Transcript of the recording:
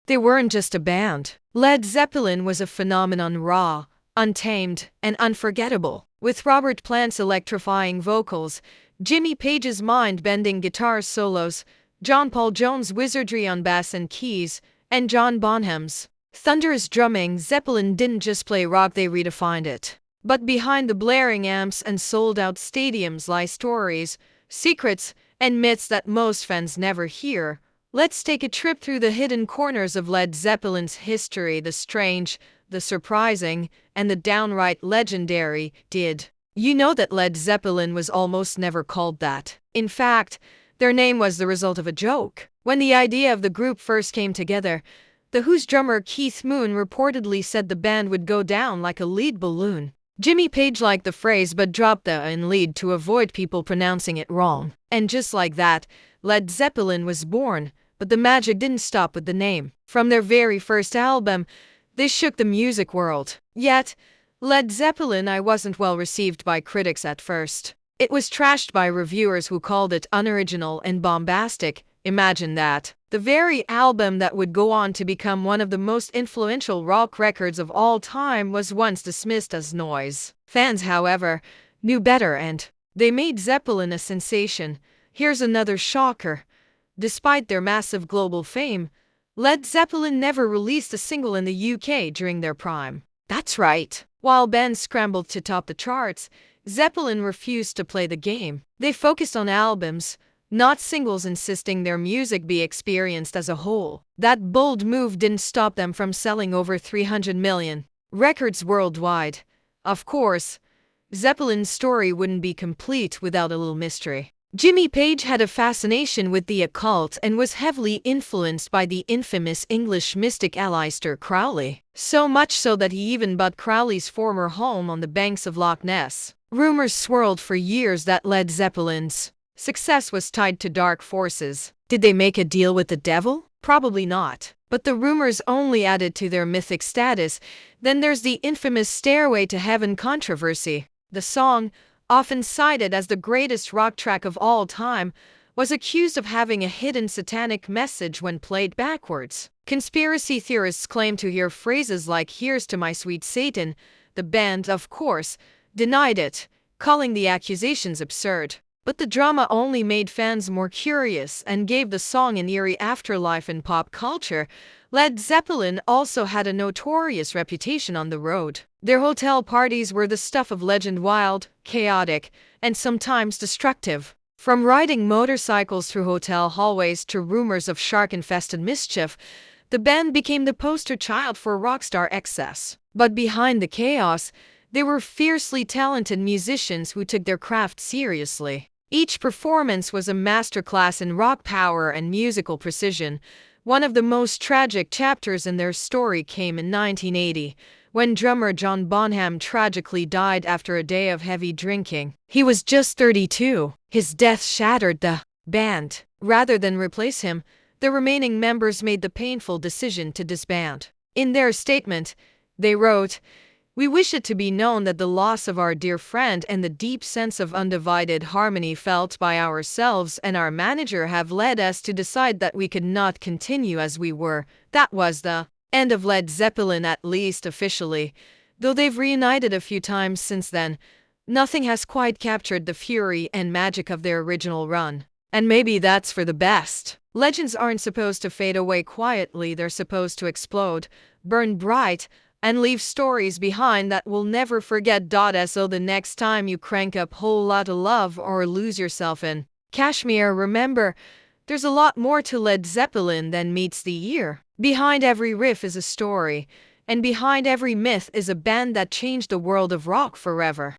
They weren't just a band. Led Zeppelin was a phenomenon, raw, untamed, and unforgettable. With Robert Plant's electrifying vocals, Jimmy Page's mind-bending guitar solos, John Paul Jones' wizardry on bass and keys, and John Bonham's thunderous drumming, Zeppelin didn't just play rock, they redefined it. But behind the blaring amps and sold-out stadiums lie stories, secrets, and myths that most fans never hear. Let's take a trip through the hidden corners of Led Zeppelin's history, the strange, the surprising, and the downright legendary. Did you know that Led Zeppelin was almost never called that? In fact, their name was the result of a joke. When the idea of the group first came together, The Who's drummer Keith Moon reportedly said the band would go down like a lead balloon. Jimmy Page liked the phrase but dropped the in lead to avoid people pronouncing it wrong. And just like that, Led Zeppelin was born, but the magic didn't stop with the name. From their very first album, they shook the music world. Yet, Led Zeppelin wasn't well received by critics at first. It was trashed by reviewers who called it unoriginal and bombastic. Imagine that. The very album that would go on to become one of the most influential rock records of all time was once dismissed as noise. Fans, however, knew better and they made Zeppelin a sensation. Here's another shocker. Despite their massive global fame, Led Zeppelin never released a single in the UK during their prime. That's right. While bands scrambled to top the charts, Zeppelin refused to play the game. They focused on albums, not singles, insisting their music be experienced as a whole. That bold move didn't stop them from selling over 300 million records worldwide. Of course, Zeppelin's story wouldn't be complete without a little mystery. Jimmy Page had a fascination with the occult and was heavily influenced by the infamous English mystic Aleister Crowley. So much so that he even bought Crowley's former home on the banks of Loch Ness. Rumors swirled for years that Led Zeppelin's success was tied to dark forces. Did they make a deal with the devil? Probably not. But the rumors only added to their mythic status. Then there's the infamous Stairway to Heaven controversy. The song, often cited as the greatest rock track of all time, was accused of having a hidden satanic message when played backwards. Conspiracy theorists claim to hear phrases like "Here's to my sweet Satan." The band, of course, denied it, calling the accusations absurd. But the drama only made fans more curious and gave the song an eerie afterlife in pop culture. Led Zeppelin also had a notorious reputation on the road. Their hotel parties were the stuff of legend, wild, chaotic, and sometimes destructive. From riding motorcycles through hotel hallways to rumors of shark-infested mischief, the band became the poster child for rockstar excess. But behind the chaos, they were fiercely talented musicians who took their craft seriously. Each performance was a masterclass in rock power and musical precision. One of the most tragic chapters in their story came in 1980, when drummer John Bonham tragically died after a day of heavy drinking. He was just 32. His death shattered the band. Rather than replace him, the remaining members made the painful decision to disband. In their statement, they wrote, "We wish it to be known that the loss of our dear friend and the deep sense of undivided harmony felt by ourselves and our manager have led us to decide that we could not continue as we were." That was the end of Led Zeppelin, at least officially. Though they've reunited a few times since then, nothing has quite captured the fury and magic of their original run. And maybe that's for the best. Legends aren't supposed to fade away quietly, they're supposed to explode, burn bright, and leave stories behind that we'll never forget. So the next time you crank up Whole Lotta Love or lose yourself in Kashmir, remember, there's a lot more to Led Zeppelin than meets the ear. Behind every riff is a story, and behind every myth is a band that changed the world of rock forever.